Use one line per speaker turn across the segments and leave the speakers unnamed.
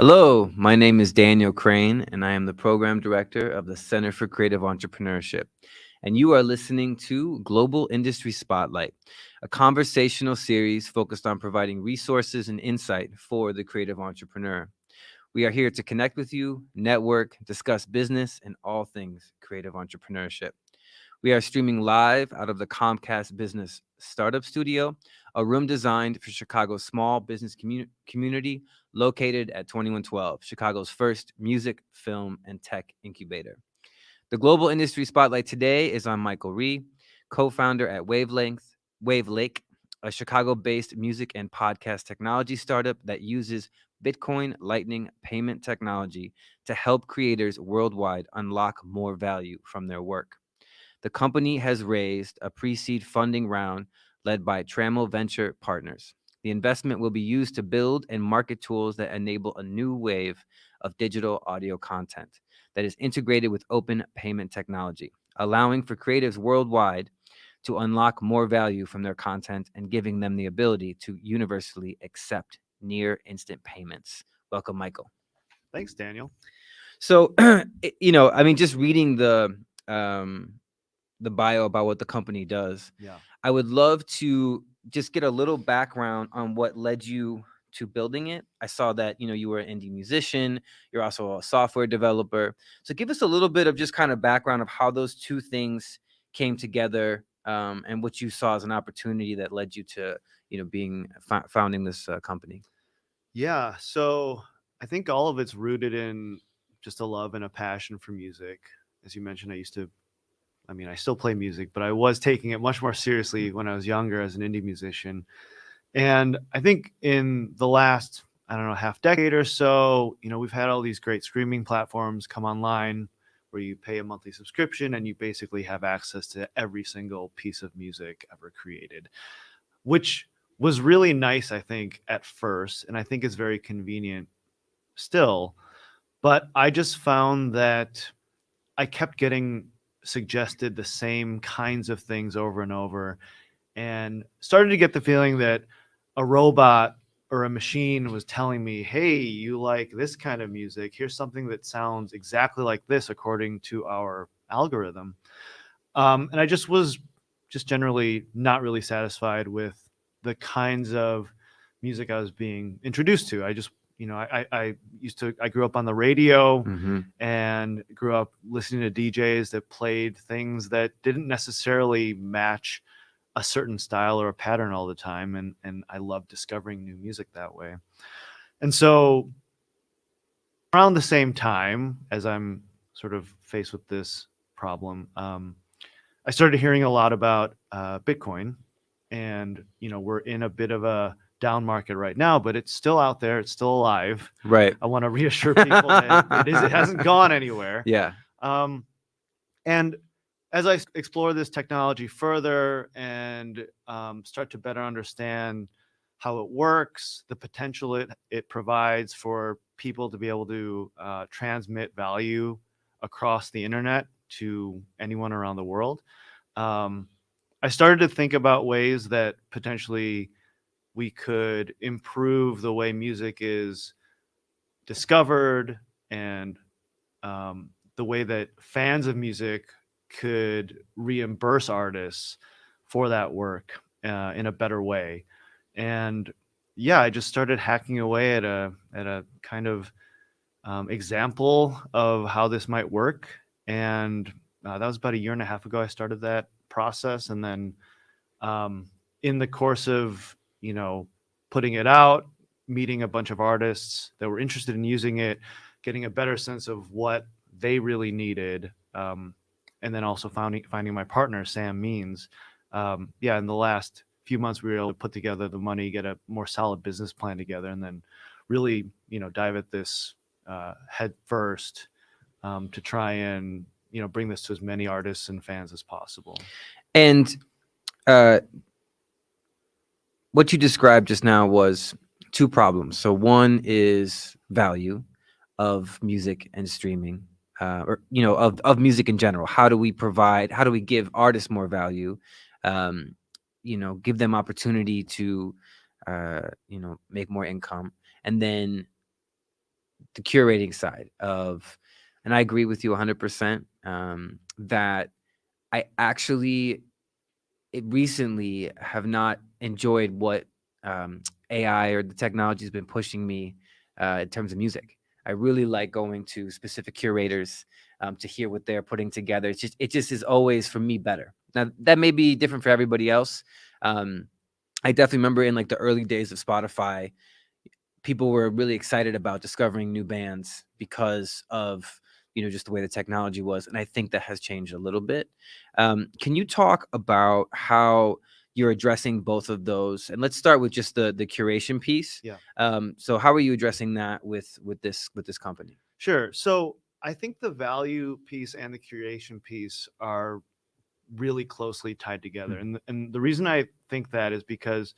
Hello, my name is Daniel Crane, and I am the Program Director of the Center for Creative Entrepreneurship. And you are listening to Global Industry Spotlight, a conversational series focused on providing resources and insight for the creative entrepreneur. We are here to connect with you, network, discuss business, and all things creative entrepreneurship. We are streaming live out of the Comcast Business Startup Studio, a room designed for Chicago's small business community located at 2112, Chicago's first music, film, and tech incubator. The Global Industry Spotlight today is on Michael Rhee, co-founder at Wavlake, a Chicago-based music and podcast technology startup that uses Bitcoin Lightning payment technology to help creators worldwide unlock more value from their work. The company has raised a pre-seed funding round led by Trammell Venture Partners. The investment will be used to build and market tools that enable a new wave of digital audio content that is integrated with open payment technology, allowing for creatives worldwide to unlock more value from their content and giving them the ability to universally accept near instant payments. Welcome, Michael.
Thanks, Daniel.
So, just reading the bio about what the company does.
Yeah.
I would love to just get a little background on what led you to building it. I saw that, you were an indie musician. You're also a software developer. So give us a little bit of just kind of background of how those two things came together, and what you saw as an opportunity that led you to, being founding this company.
Yeah. So I think all of it's rooted in just a love and a passion for music. As you mentioned, I still play music, but I was taking it much more seriously when I was younger as an indie musician. And I think in the last, I don't know, half decade or so, we've had all these great streaming platforms come online where you pay a monthly subscription and you basically have access to every single piece of music ever created, which was really nice, I think, at first. And I think it's very convenient still. But I just found that I kept getting suggested the same kinds of things over and over, and started to get the feeling that a robot or a machine was telling me, hey, you like this kind of music. Here's something that sounds exactly like this according to our algorithm. And I just was just generally not really satisfied with the kinds of music I was being introduced to. I grew up on the radio and grew up listening to DJs that played things that didn't necessarily match a certain style or a pattern all the time. And I love discovering new music that way. And so around the same time as I'm sort of faced with this problem, I started hearing a lot about Bitcoin, and we're in a bit of a down market right now, but it's still out there. It's still alive.
Right.
I want to reassure people that it hasn't gone anywhere.
Yeah.
And as I explore this technology further and start to better understand how it works, the potential it provides for people to be able to transmit value across the internet to anyone around the world, I started to think about ways that potentially we could improve the way music is discovered, and the way that fans of music could reimburse artists for that work in a better way. And yeah, I just started hacking away at a kind of example of how this might work. And that was about a year and a half ago. I started that process, and then in the course of putting it out, meeting a bunch of artists that were interested in using it, getting a better sense of what they really needed, and then also finding my partner Sam Means. In the last few months we were able to put together the money, get a more solid business plan together, and then really dive at this head first, to try and bring this to as many artists and fans as possible.
And what you described just now was two problems. So one is value of music and streaming, or of music in general. How do we give artists more value? Give them opportunity to make more income. And then the curating side of, and I agree with you 100%, that I actually recently have not enjoyed what AI or the technology has been pushing me in terms of music. I really like going to specific curators to hear what they're putting together. It just is always for me better. Now that may be different for everybody else. Um, I definitely remember in like the early days of Spotify, people were really excited about discovering new bands because of just the way the technology was, and I think that has changed a little bit. Can you talk about how you're addressing both of those, and let's start with just the curation piece.
Yeah.
So how are you addressing that with this company?
Sure. So I think the value piece and the curation piece are really closely tied together. And the reason I think that is because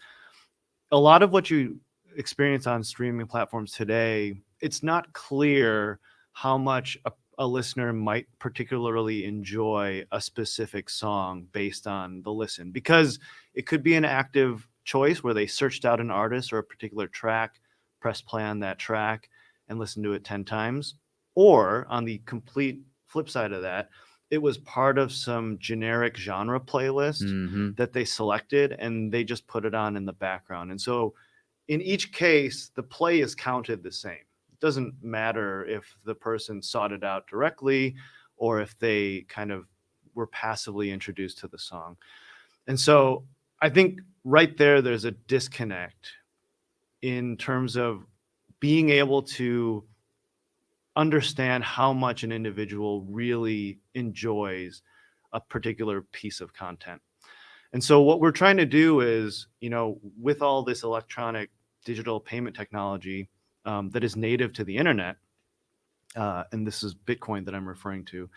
a lot of what you experience on streaming platforms today, it's not clear how much a listener might particularly enjoy a specific song based on the listen, because it could be an active choice where they searched out an artist or a particular track, press play on that track, and listen to it 10 times. Or on the complete flip side of that, it was part of some generic genre playlist
Mm-hmm.
that they selected and they just put it on in the background. And so in each case, the play is counted the same. It doesn't matter if the person sought it out directly or if they kind of were passively introduced to the song. And so I think right there's a disconnect in terms of being able to understand how much an individual really enjoys a particular piece of content. And so what we're trying to do is, with all this electronic digital payment technology that is native to the internet, and this is Bitcoin that I'm referring to,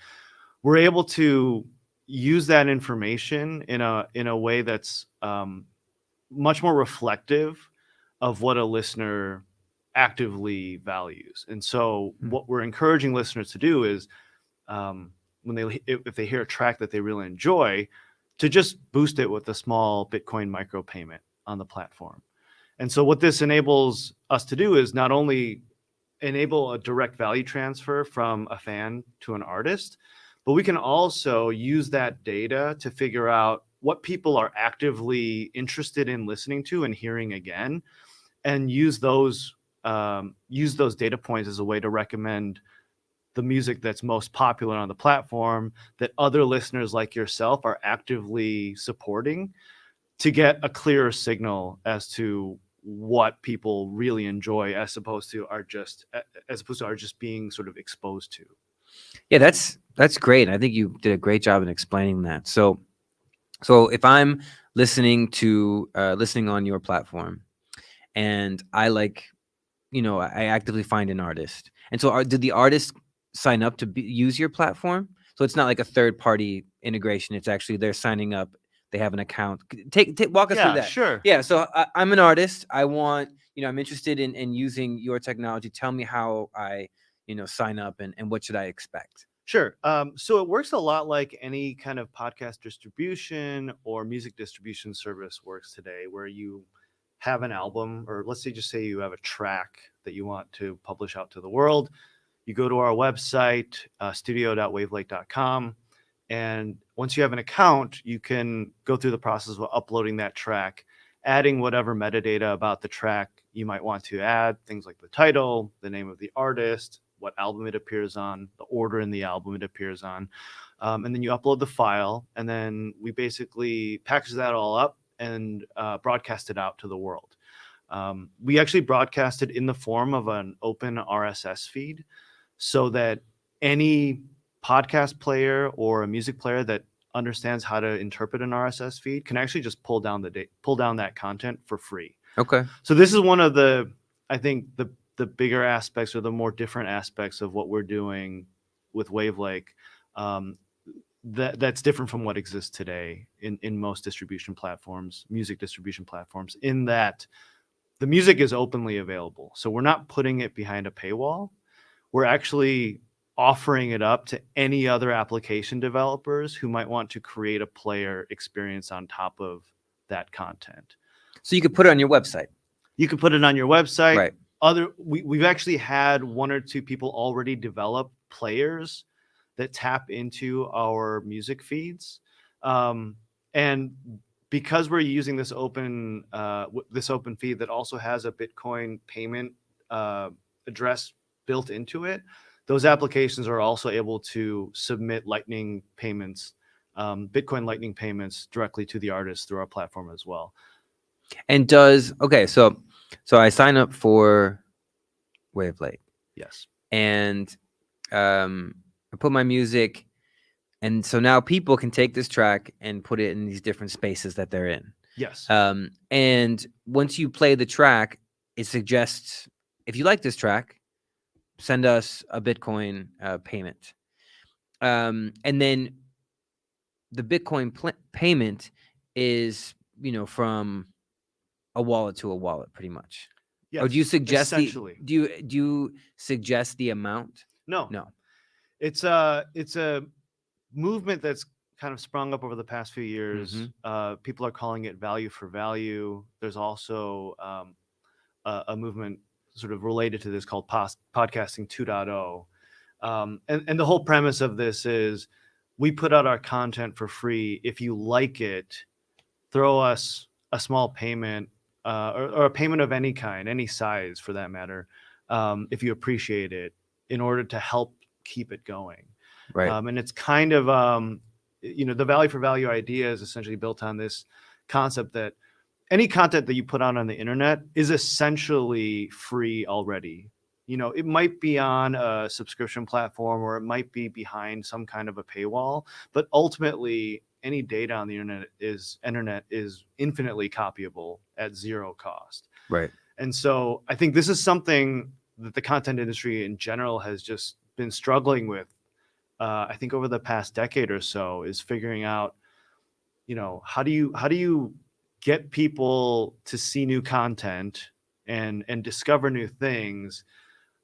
we're able to use that information in a way that's much more reflective of what a listener actively values. And so what we're encouraging listeners to do is if they hear a track that they really enjoy, to just boost it with a small Bitcoin micropayment on the platform. And so what this enables us to do is not only enable a direct value transfer from a fan to an artist, but we can also use that data to figure out what people are actively interested in listening to and hearing again, and use those data points as a way to recommend the music that's most popular on the platform that other listeners like yourself are actively supporting, to get a clearer signal as to what people really enjoy as opposed to are just being sort of exposed to.
Yeah, that's great. I think you did a great job in explaining that. So if I'm listening on your platform, and I I actively find an artist, and so did the artist sign up to use your platform? So it's not like a third party integration. It's actually they're signing up. They have an account. Walk us through
Yeah,
that.
sure.
Yeah. So I'm an artist. I want, I'm interested in using your technology. Tell me how I, sign up, and what should I expect?
Sure. So it works a lot like any kind of podcast distribution or music distribution service works today, where you have an album, or let's say you have a track that you want to publish out to the world. You go to our website, studio.wavlake.com. And once you have an account, you can go through the process of uploading that track, adding whatever metadata about the track you might want to add, things like the title, the name of the artist, what album it appears on, the order in the album it appears on. And then you upload the file, and then we basically package that all up and broadcast it out to the world. We actually broadcast it in the form of an open RSS feed, so that any podcast player or a music player that understands how to interpret an RSS feed can actually just pull down that content for free.
Okay.
So this is one of I think the bigger aspects, or the more different aspects of what we're doing with Wavlake, that's different from what exists today in most distribution platforms, music distribution platforms, in that the music is openly available. So we're not putting it behind a paywall. We're actually offering it up to any other application developers who might want to create a player experience on top of that content.
So you could put it on your website.
You can put it on your website.
Right.
we've actually had one or two people already develop players that tap into our music feeds, and because we're using this open feed that also has a Bitcoin payment address built into it, those applications are also able to submit Lightning payments, Bitcoin Lightning payments directly to the artists through our platform as well.
And so I sign up for Wavlake,
Yes.
and I put my music, and so now people can take this track and put it in these different spaces that they're in.
Yes.
And once you play the track, it suggests, if you like this track, send us a Bitcoin payment. And then the Bitcoin payment is, from a wallet to a wallet, pretty much.
Yes.
Or do you suggest
essentially.
do you suggest the amount?
No.
No.
It's a movement that's kind of sprung up over the past few years. People are calling it value for value. There's also a movement sort of related to this called podcasting 2.0. And the whole premise of this is we put out our content for free. If you like it, throw us a small payment, or a payment of any kind, any size for that matter, if you appreciate it, in order to help keep it going.
Right.
And it's kind of, the value for value idea is essentially built on this concept that any content that you put out on the internet is essentially free already. It might be on a subscription platform, or it might be behind some kind of a paywall, but ultimately any data on the internet is infinitely copyable at zero cost.
Right.
And so I think this is something that the content industry in general has just been struggling with. I think over the past decade or so, is figuring out, how do you get people to see new content and discover new things,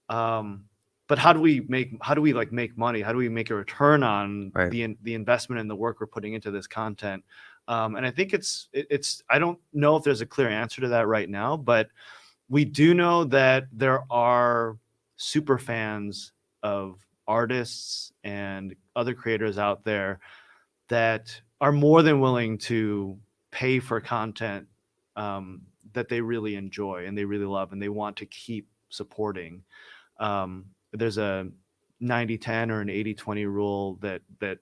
but how do we make money? How do we make a return on
Right.
the investment and the work we're putting into this content? And I think it's I don't know if there's a clear answer to that right now, but we do know that there are super fans of artists and other creators out there that are more than willing to pay for content that they really enjoy and they really love and they want to keep supporting. There's a 90-10 or an 80-20 rule that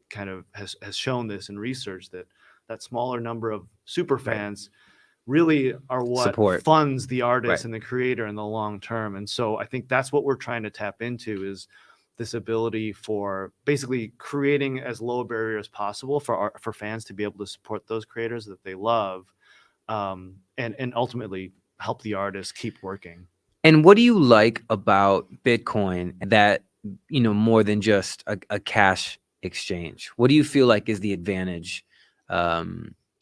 kind of has shown this in research, that smaller number of super fans really are what funds the artist and the creator in the long term. And so I think that's what we're trying to tap into, is this ability for basically creating as low a barrier as possible for fans to be able to support those creators that they love, and ultimately help the artist keep working.
And what do you like about Bitcoin that, more than just a cash exchange? What do you feel like is the advantage,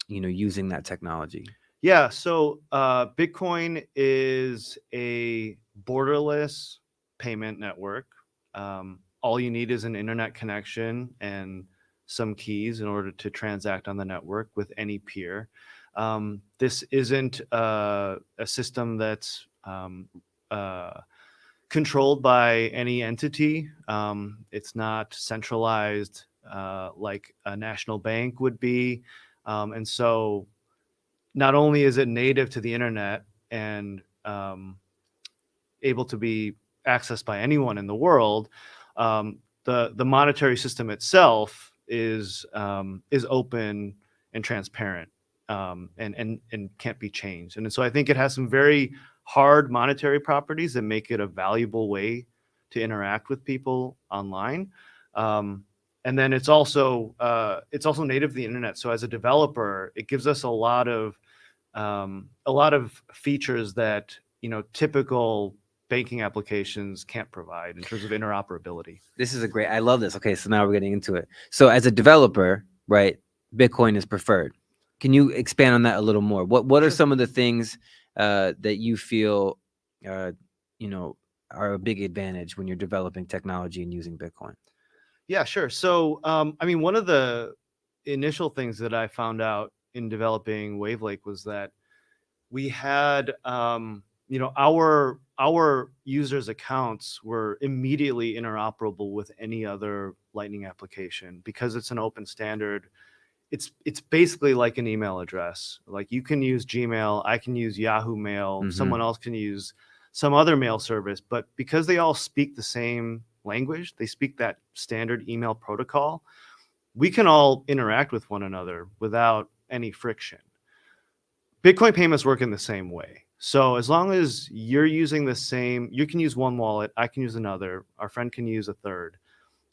using that technology?
Yeah, so Bitcoin is a borderless payment network. All you need is an internet connection and some keys in order to transact on the network with any peer. This isn't a system that's controlled by any entity. It's not centralized like a national bank would be. And so not only is it native to the internet and able to be accessed by anyone in the world, the monetary system itself is open and transparent, and can't be changed. And so I think it has some very hard monetary properties that make it a valuable way to interact with people online. And then it's also native to the internet. So as a developer, it gives us a lot of features that typical banking applications can't provide in terms of interoperability.
This is I love this. Okay, so now we're getting into it. So as a developer, right, Bitcoin is preferred. Can you expand on that a little more? What are some of the things that you feel are a big advantage when you're developing technology and using Bitcoin?
Yeah, sure. So, one of the initial things that I found out in developing Wavlake was that we had, our our users' accounts were immediately interoperable with any other Lightning application because it's an open standard. It's basically like an email address. Like you can use Gmail, I can use Yahoo Mail, someone else can use some other mail service, but because they all speak the same language, they speak that standard email protocol, we can all interact with one another without any friction. Bitcoin payments work in the same way. So as long as you're using the same, you can use one wallet, I can use another, our friend can use a third.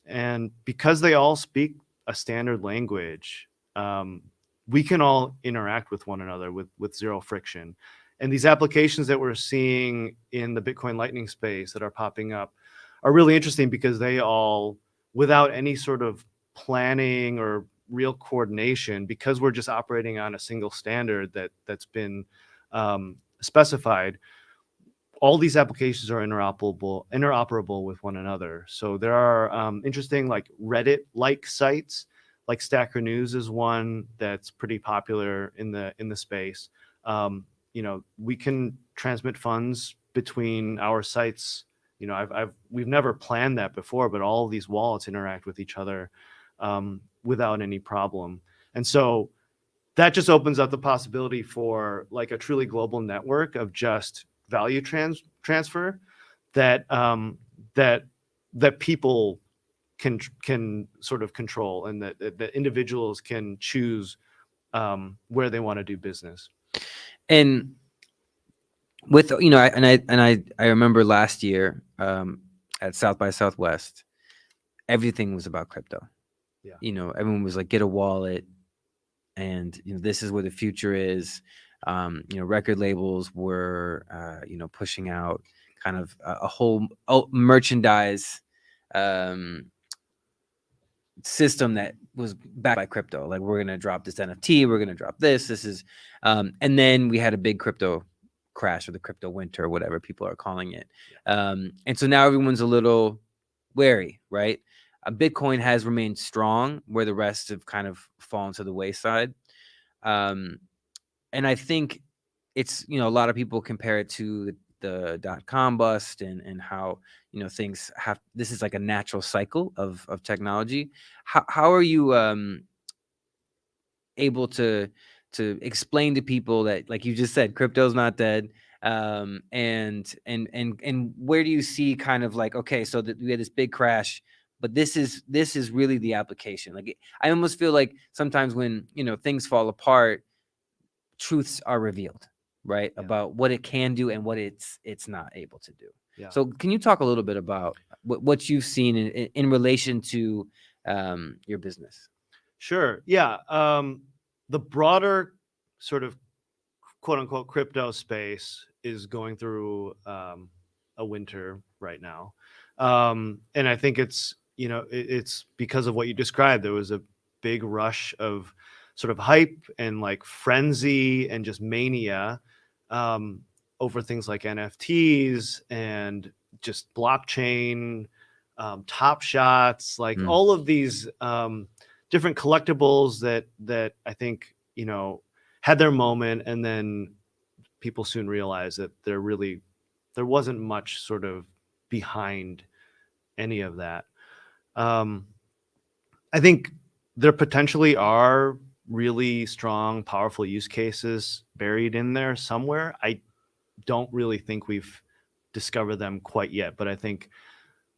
And because they all speak a standard language, we can all interact with one another with zero friction. And these applications that we're seeing in the Bitcoin Lightning space that are popping up are really interesting because they all, without any sort of planning or real coordination, because we're just operating on a single standard that's been specified, all these applications are interoperable with one another. So there are interesting like Reddit-like sites, like Stacker News is one that's pretty popular in the space. We can transmit funds between our sites. We've never planned that before, but all of these wallets interact with each other without any problem. And so that just opens up the possibility for like a truly global network of just value transfer that that people can sort of control, and that individuals can choose where they want to do business.
And with I remember last year at South by Southwest, everything was about crypto.
Yeah.
Everyone was like, get a wallet, and this is where the future is. Record labels were pushing out kind of a whole merchandise system that was backed by crypto. Like, we're gonna drop this NFT, we're gonna drop this is and then we had a big crypto crash, or the crypto winter, or whatever people are calling it. And so now everyone's a little wary, right? Bitcoin has remained strong where the rest have kind of fallen to the wayside. And I think it's, a lot of people compare it to the dot-com bust, and how, things have, this is like a natural cycle of technology. How are you able to explain to people that, like you just said, crypto's not dead? And where do you see kind of like, okay, so that we had this big crash, but this is really the application. Like, I almost feel like sometimes when things fall apart, truths are revealed, right?
Yeah.
About what it can do and what it's not able to do.
Yeah.
So can you talk a little bit about what you've seen in relation to your business?
Sure. Yeah. The broader sort of quote unquote crypto space is going through a winter right now. And I think it's because of what you described. There was a big rush of sort of hype and like frenzy and just mania over things like NFTs and just blockchain, Top Shots, like all of these different collectibles that I think had their moment, and then people soon realized that there wasn't much sort of behind any of that. I think there potentially are really strong, powerful use cases buried in there somewhere. I don't really think we've discovered them quite yet, but I think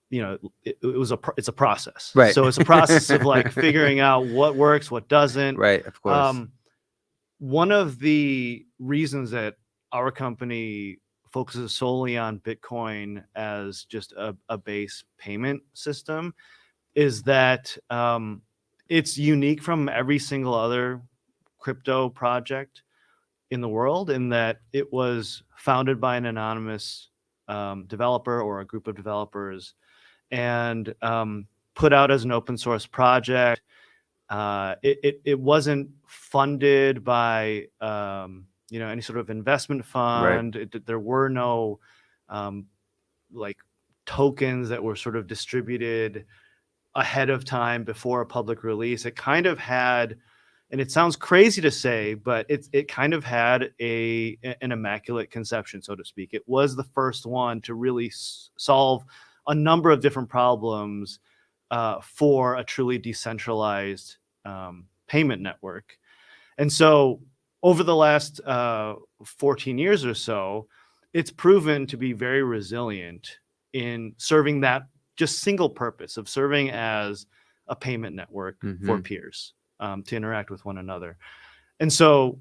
it's a process.
Right.
So it's a process of like figuring out what works, what doesn't.
Right, of course.
One of the reasons that our company focuses solely on Bitcoin as just a base payment system is that it's unique from every single other crypto project in the world, in that it was founded by an anonymous developer or a group of developers, and put out as an open source project. It wasn't funded by any sort of investment fund.
Right.
There were no like tokens that were sort of distributed ahead of time before a public release. It kind of had And it sounds crazy to say, but it kind of had an immaculate conception, so to speak. It was the first one to really solve a number of different problems for a truly decentralized payment network. And so over the last 14 years or so, it's proven to be very resilient in serving that just single purpose of serving as a payment network for peers to interact with one another. And so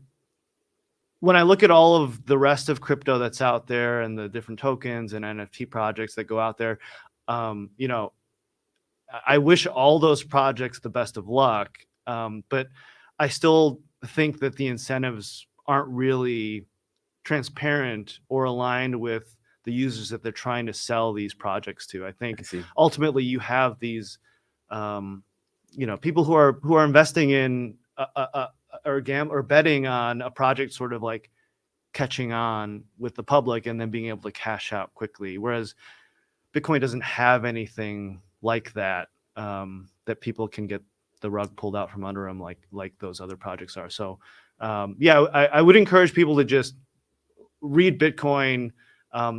when I look at all of the rest of crypto that's out there and the different tokens and NFT projects that go out there, you know, I wish all those projects the best of luck, but I still think that the incentives aren't really transparent or aligned with the users that they're trying to sell these projects to. I think ultimately you have these, you know, people who are investing in or betting on a project sort of like catching on with the public and then being able to cash out quickly, whereas Bitcoin doesn't have anything like that, that people can get the rug pulled out from under them like those other projects are. So yeah, I would encourage people to just read Bitcoin.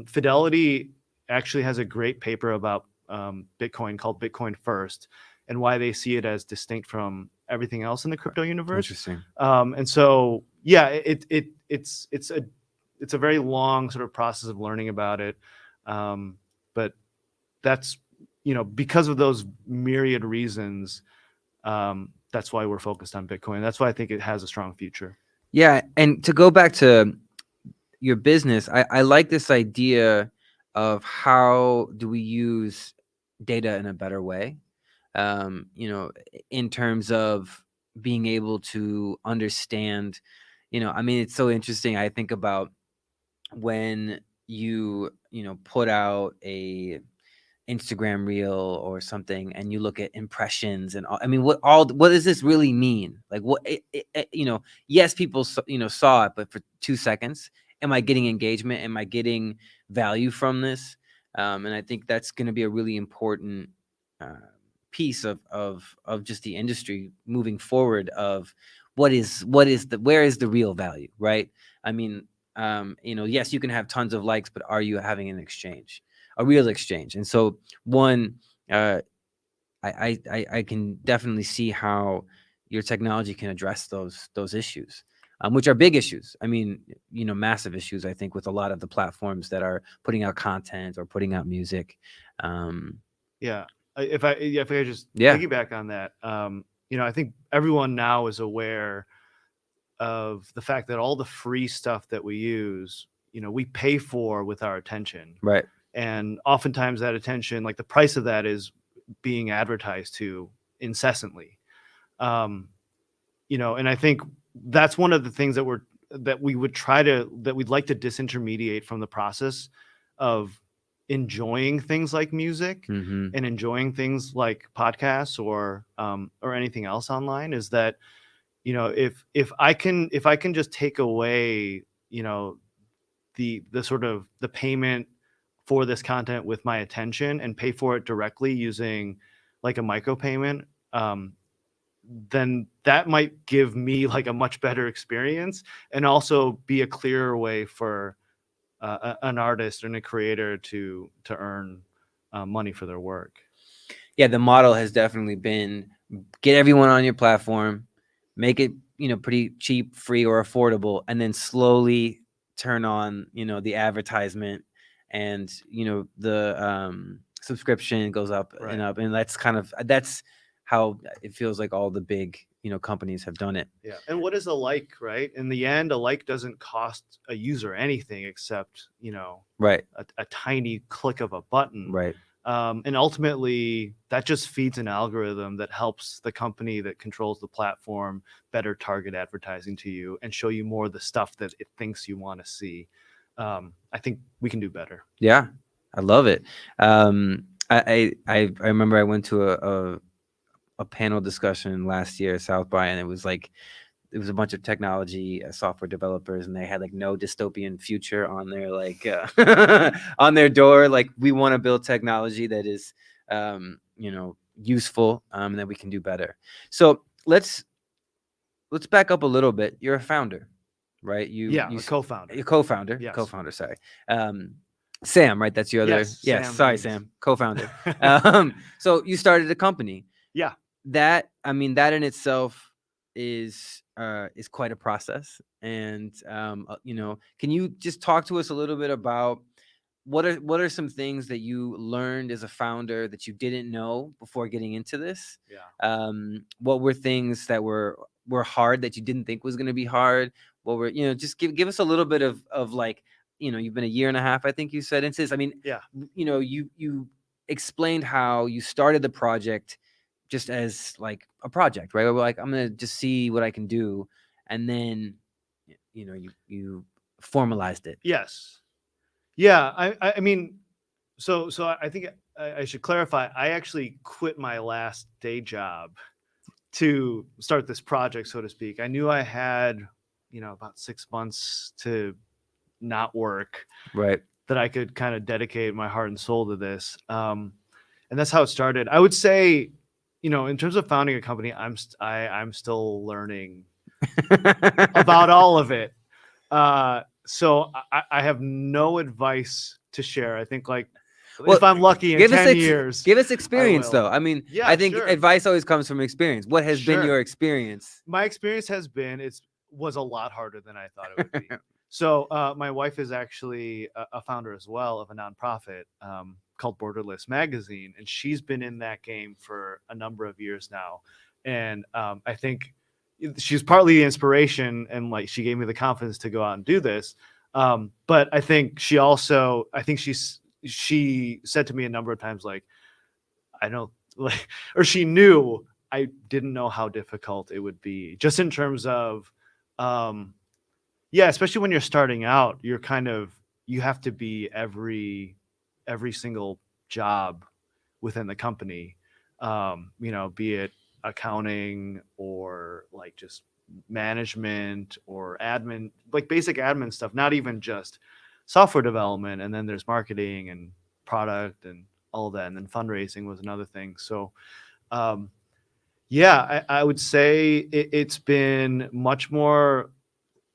Fidelity actually has a great paper about Bitcoin called Bitcoin First and why they see it as distinct from everything else in the crypto universe.
Interesting.
And so yeah, it's a very long sort of process of learning about it. But that's, you know, because of those myriad reasons, that's why we're focused on Bitcoin. That's why I think it has a strong future.
Yeah. And to go back to your business, I like this idea of how do we use data in a better way, you know, in terms of being able to understand, you know, I mean, it's so interesting. I think about when you know, put out a Instagram reel or something and you look at impressions and all, I mean, what does this really mean? Like what, you know, yes, people, you know, saw it, but for 2 seconds, am I getting engagement? Am I getting value from this? And I think that's going to be a really important piece of just the industry moving forward of where is the real value, right? I mean, you know, yes, you can have tons of likes, but are you having an exchange? A real exchange. And so one, I can definitely see how your technology can address those issues, which are big issues. I mean, you know, massive issues, I think, with a lot of the platforms that are putting out content or putting out music.
Yeah. If I could just piggyback on that, you know, I think everyone now is aware of the fact that all the free stuff that we use, you know, we pay for with our attention.
Right.
And oftentimes that attention, like the price of that is being advertised to incessantly. You know, and I think that's one of the things that we'd like to disintermediate from the process of enjoying things like music and enjoying things like podcasts or anything else online, is that, you know, if I can just take away, you know, the sort of the payment for this content with my attention and pay for it directly using like a micropayment, then that might give me like a much better experience and also be a clearer way for an artist and a creator to earn money for their work.
Yeah, the model has definitely been get everyone on your platform, make it, you know, pretty cheap, free, or affordable, and then slowly turn on, you know, the advertisement, and, you know, the subscription goes up and up, and that's how it feels like all the big, you know, companies have done it.
Yeah. And what is a like, right? In the end, a like doesn't cost a user anything except, you know,
right,
a tiny click of a button.
Right.
And ultimately, that just feeds an algorithm that helps the company that controls the platform better target advertising to you and show you more of the stuff that it thinks you want to see. I think we can do better.
Yeah, I love it. I remember I went to a panel discussion last year at South by, and it was a bunch of technology software developers, and they had like no dystopian future on their like on their door. Like, we want to build technology that is, you know, useful, and that we can do better. So let's let's back up a little bit. You're a founder, right?
Yeah, a co-founder.
You're co-founder.
Yes.
Co-founder. Sorry, Sam. Right? That's your other.
Yes,
Yes.
Sam
Sorry,
Reeves.
Sam. Co-founder. So you started a company.
Yeah.
That that in itself is quite a process. And can you just talk to us a little bit about what are some things that you learned as a founder that you didn't know before getting into this?
Yeah.
What were things that were hard that you didn't think was going to be hard? What were, just give us a little bit of like, you've been a year and a half, I think you said, into this. I mean,
Yeah.
You explained how you started the project just as like a project, right? Where we're like, I'm going to just see what I can do. And then, you formalized it.
Yes. Yeah. I mean, so I think I should clarify. I actually quit my last day job to start this project, so to speak. I knew I had, about 6 months to not work,
Right.
that I could kind of dedicate my heart and soul to this. And that's how it started. I would say, in terms of founding a company, I'm still learning about all of it. So I have no advice to share. I think, like, if I'm lucky in 10 years,
give us experience
will.
though. I mean,
Yeah,
I think
sure.
advice always comes from experience. What has been
Sure.
your experience?
My experience has been, was a lot harder than I thought it would be. So my wife is actually a founder as well of a nonprofit called Borderless Magazine, and she's been in that game for a number of years now. And I think she's partly the inspiration, and like she gave me the confidence to go out and do this. But I think she said to me a number of times, like, I don't like, or she knew I didn't know how difficult it would be, just in terms of, especially when you're starting out, you have to be every single job within the company, be it accounting or like just management or admin, like basic admin stuff, not even just software development. And then there's marketing and product and all that. And then fundraising was another thing. So, I would say it's been much more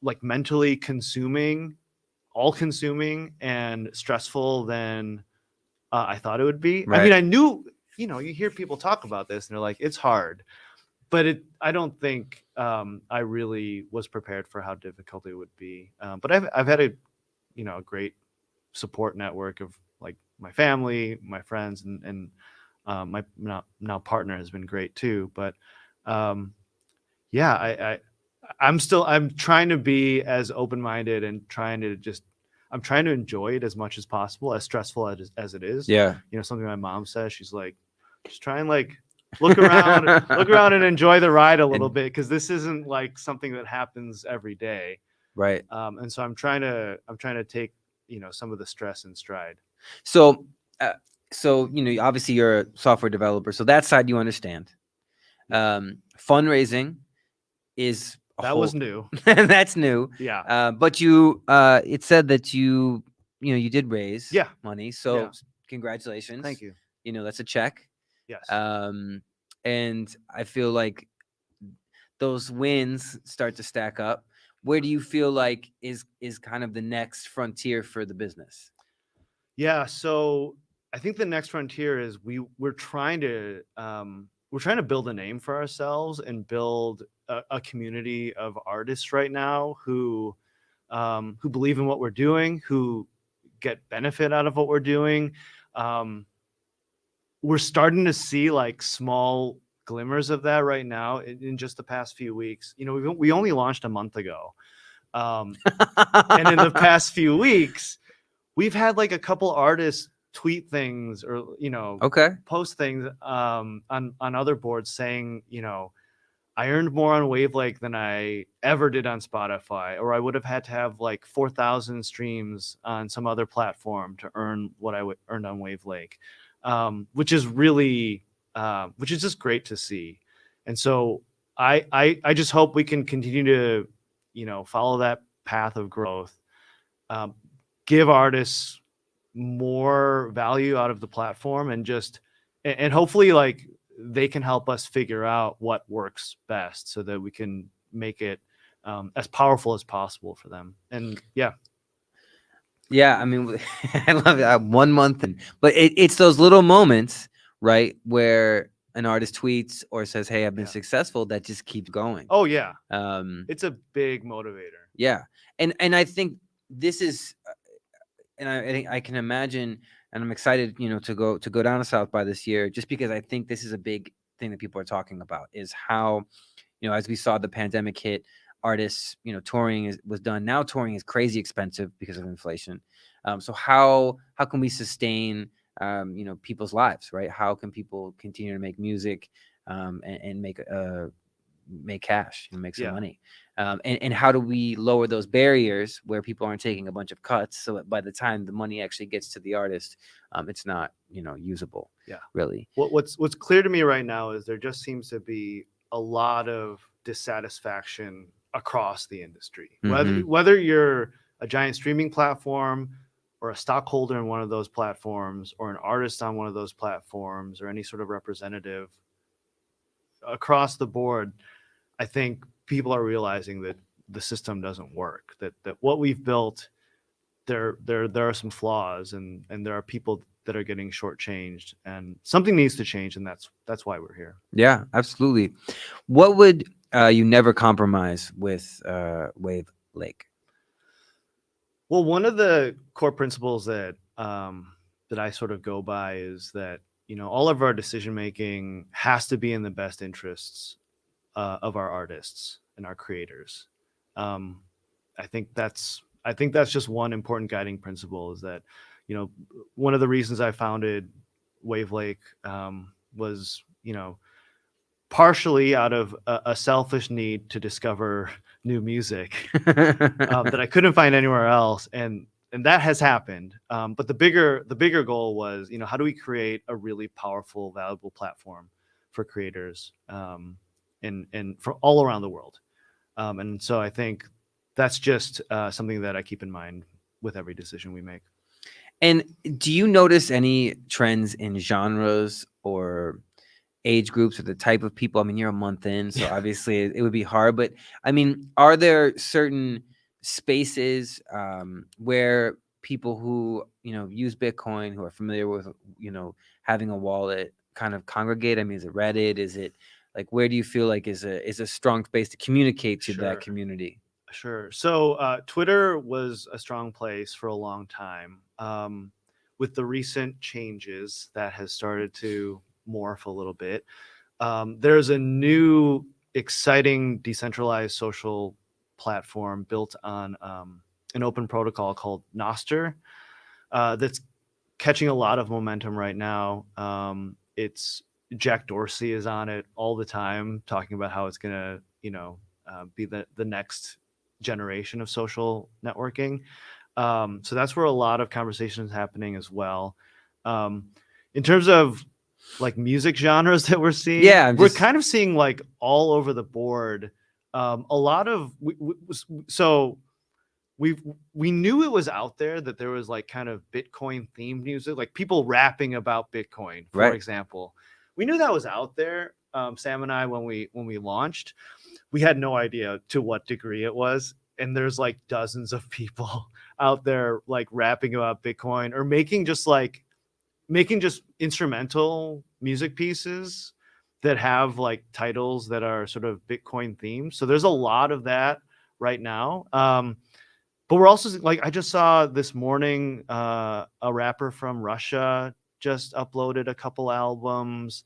like mentally consuming, all consuming and stressful than I thought it would be.
Right.
I mean, I knew, you hear people talk about this and they're like, it's hard, but I don't think I really was prepared for how difficult it would be. But I've had a great support network of like my family, my friends, and my now partner has been great too. But I'm trying to be as open-minded and I'm trying to enjoy it as much as possible, as stressful as it is.
Yeah.
Something my mom says, she's like, just try and like look around and enjoy the ride a little bit, because this isn't like something that happens every day.
Right.
And so I'm trying to take, some of the stress in stride.
So, obviously you're a software developer, so that side you understand. Fundraising is
was new.
That's new.
Yeah.
But you, it said that you did raise money. So congratulations.
Thank you.
That's a check.
Yes.
And I feel like those wins start to stack up. Where do you feel like is kind of the next frontier for the business?
Yeah. So I think the next frontier is we're trying to build a name for ourselves and build a community of artists right now who believe in what we're doing, who get benefit out of what we're doing. We're starting to see like small glimmers of that right now in just the past few weeks. We only launched a month ago. And in the past few weeks, we've had like a couple artists tweet things or, post things on other boards saying, I earned more on Wavlake than I ever did on Spotify, or I would have had to have like 4,000 streams on some other platform to earn what I earned on Wavlake, which is really, which is just great to see. And so I just hope we can continue to, follow that path of growth, give artists more value out of the platform, and hopefully like they can help us figure out what works best so that we can make it as powerful as possible for them. And
Yeah, I mean, I love it. 1 month in, but it's those little moments, right, where an artist tweets or says, "Hey, I've been
Yeah.
successful," that just keeps going.
oh yeah,
Um,
it's a big motivator.
yeah, and I think this is, and I think I can imagine, and I'm excited, to go down to South by this year, just because I think this is a big thing that people are talking about, is how, as we saw the pandemic hit, artists, touring was done. Now touring is crazy expensive because of inflation. So how can we sustain, people's lives, right? How can people continue to make music, and make cash and make some
Yeah.
money? And how do we lower those barriers where people aren't taking a bunch of cuts, so that by the time the money actually gets to the artist, it's not, usable,
Yeah.
really.
What's clear to me right now is there just seems to be a lot of dissatisfaction across the industry.
Mhm.
Whether you're a giant streaming platform or a stockholder in one of those platforms or an artist on one of those platforms or any sort of representative, across the board, I think people are realizing that the system doesn't work, that what we've built, there are some flaws, and there are people that are getting shortchanged, and something needs to change, and that's why we're here.
Yeah, absolutely. What would, you never compromise with, Wavlake?
Well, one of the core principles that that I sort of go by is that all of our decision making has to be in the best interests of our artists and our creators. Um, I think that's just one important guiding principle, is that one of the reasons I founded Wavlake was partially out of a selfish need to discover new music that I couldn't find anywhere else, and that has happened. But the bigger goal was, how do we create a really powerful, valuable platform for creators, and for all around the world. And so I think that's just something that I keep in mind with every decision we make.
And do you notice any trends in genres or age groups or the type of people? I mean, you're a month in, so
Yeah.
obviously it would be hard, but I mean, are there certain spaces, where people who, use Bitcoin, who are familiar with, having a wallet, kind of congregate? I mean, is it Reddit? Is it, like, where do you feel like is a strong space to communicate to that
Sure.
community?
Sure. So Twitter was a strong place for a long time. With the recent changes, that has started to morph a little bit. There's a new, exciting, decentralized social platform built on an open protocol called Noster, that's catching a lot of momentum right now. It's Jack Dorsey is on it all the time, talking about how it's gonna, be the next generation of social networking. So that's where a lot of conversation is happening as well. Um, in terms of like music genres that we're
Yeah,
seeing,
I'm
we're
just
kind of seeing like all over the board. A lot of so we we knew it was out there, that there was like kind of Bitcoin themed music, like people rapping about Bitcoin, for
right.
example. We knew that was out there. Sam and I, when we launched, we had no idea to what degree it was. And there's like dozens of people out there like rapping about Bitcoin, or making just instrumental music pieces that have like titles that are sort of Bitcoin themed. So there's a lot of that right now. But we're also like, I just saw this morning a rapper from Russia just uploaded a couple albums.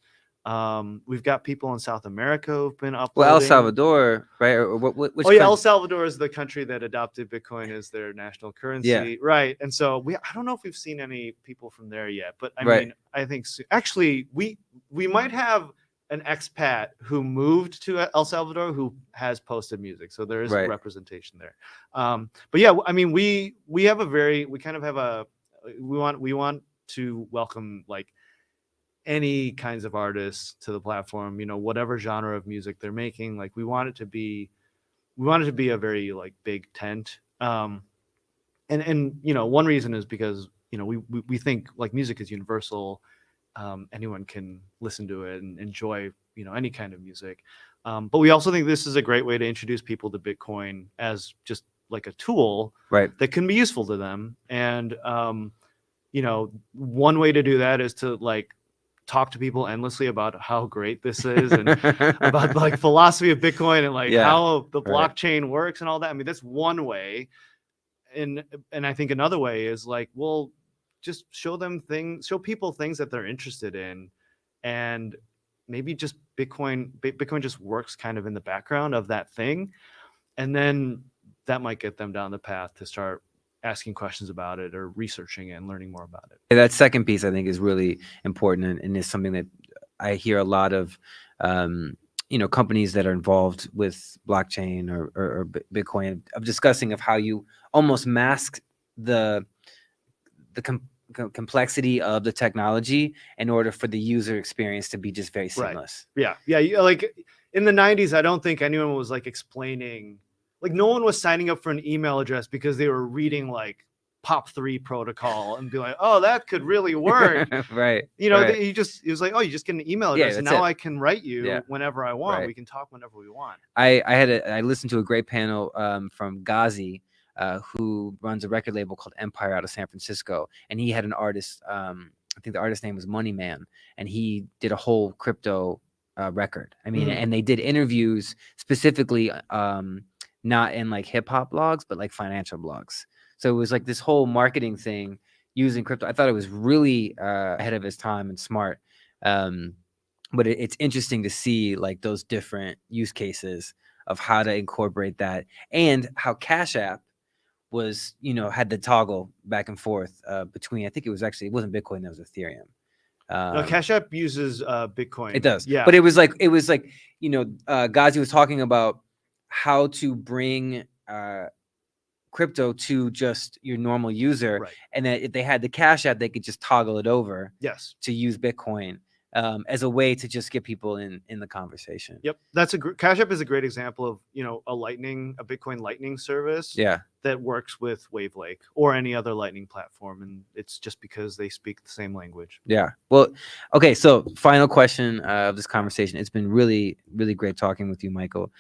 We've got people in South America who've been
Well, El
uploading.
Salvador, right? Or
Oh
which
yeah, El
country?
Salvador is the country that adopted Bitcoin as their national
Yeah,
currency, right? And so I don't know if we've seen any people from there yet, but I
right.
mean, I think actually we might have an expat who moved to El Salvador who has posted music, so there is
Right.
representation there. But yeah, I mean, we have we kind of have we want to welcome like any kinds of artists to the platform, whatever genre of music they're making. Like we want it to be a very like big tent. And one reason is because we think like music is universal. Anyone can listen to it and enjoy any kind of music. But we also think this is a great way to introduce people to Bitcoin as just like a tool
Right.
that can be useful to them. And one way to do that is to like talk to people endlessly about how great this is and about like philosophy of Bitcoin and like how the
right.
blockchain works and all that. I mean, that's one way. And I think another way is like, well, just show people things that they're interested in, and maybe just Bitcoin just works kind of in the background of that thing, and then that might get them down the path to start asking questions about it or researching it and learning more about it.
That second piece I think is really important and is something that I hear a lot of companies that are involved with blockchain or Bitcoin of discussing of how you almost mask the complexity of the technology in order for the user experience to be just very seamless.
Right. Yeah. Like in the 90s, I don't think anyone was like explaining, like no one was signing up for an email address because they were reading like POP3 protocol and be like, oh, that could really work.
Right.
It was like, oh, you just get an email address and now I can write you whenever I want. Right. We can talk whenever we want.
I listened to a great panel from Ghazi, who runs a record label called Empire out of San Francisco. And he had an artist, I think the artist name was Money Man, and he did a whole crypto record. I mean, and they did interviews specifically, not in like hip hop blogs, but like financial blogs. So it was like this whole marketing thing using crypto. I thought it was really ahead of his time and smart. But it's interesting to see like those different use cases of how to incorporate that, and how Cash App was, had the toggle back and forth between, I think it wasn't Bitcoin, that was Ethereum.
No, Cash App uses Bitcoin.
It does.
Yeah.
But it was like, Ghazi was talking about how to bring crypto to just your normal user.
Right.
And that if they had the Cash App, they could just toggle it over to use Bitcoin as a way to just get people in the conversation.
Yep. Cash App is a great example of, a Bitcoin Lightning service that works with Wavlake or any other Lightning platform. And it's just because they speak the same language.
Yeah. Well, okay. So final question of this conversation. It's been really, really great talking with you, Michael.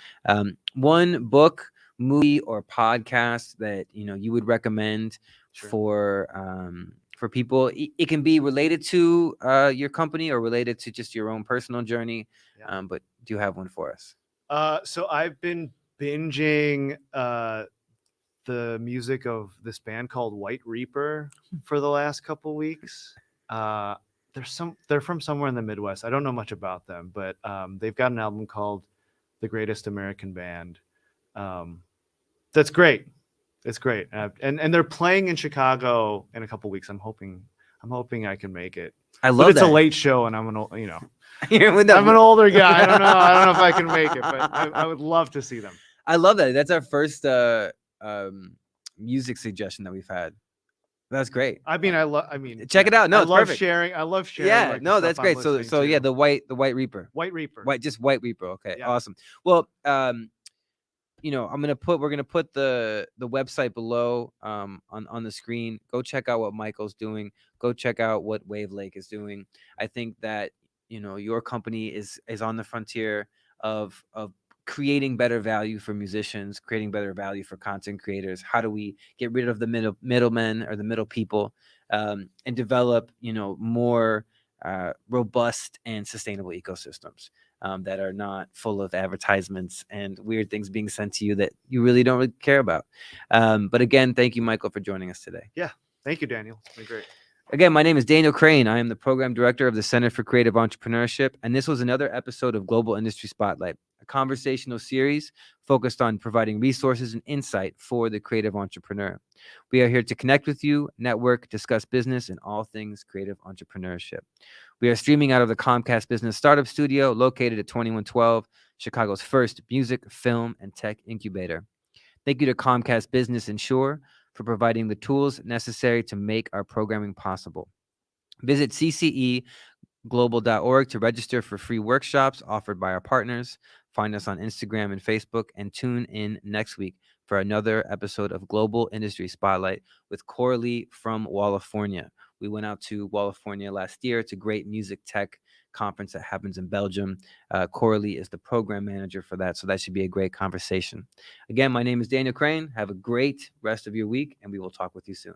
One book, movie, or podcast that, you would recommend for people. It can be related to your company or related to just your own personal journey. But do you have one for us?
So I've been binging the music of this band called White Reaper for the last couple weeks. They're from somewhere in the Midwest. I don't know much about them, but they've got an album called The Greatest American Band. That's great. It's great. And they're playing in Chicago in a couple weeks. I'm hoping I can make it.
I love
it's
that.
a late show and I'm an
I'm
an older guy. I don't know if I can make it, but I would love to see them.
I love that. That's our first music suggestion that we've had. That's great.
Check
it out. No,
I
it's
love
perfect.
sharing. I love sharing.
Yeah,
like,
no, that's great. So yeah, the White Reaper.
White Reaper.
White Reaper. Okay, yeah. Awesome. Well, we're gonna put the website below on the screen. Go check out what Michael's doing. Go check out what Wavlake is doing. I think that your company is on the frontier of creating better value for musicians, creating better value for content creators. How do we get rid of the middlemen or the middle people, and develop more robust and sustainable ecosystems that are not full of advertisements and weird things being sent to you that you really don't really care about. But again, thank you, Michael, for joining us today.
Yeah, thank you, Daniel. It's been great.
Again, my name is Daniel Crane. I am the program director of the Center for Creative Entrepreneurship, and this was another episode of Global Industry Spotlight, a conversational series focused on providing resources and insight for the creative entrepreneur. We are here to connect with you, network, discuss business, and all things creative entrepreneurship. We are streaming out of the Comcast Business Startup Studio located at 2112, Chicago's first music, film, and tech incubator. Thank you to Comcast Business Insure for providing the tools necessary to make our programming possible. Visit cceglobal.org to register for free workshops offered by our partners. Find us on Instagram and Facebook, and tune in next week for another episode of Global Industry Spotlight with Coralie from California, We went out to California last year. It's a great music tech conference that happens in Belgium. Coralie is the program manager for that, so that should be a great conversation. Again, my name is Daniel Crane. Have a great rest of your week, and we will talk with you soon.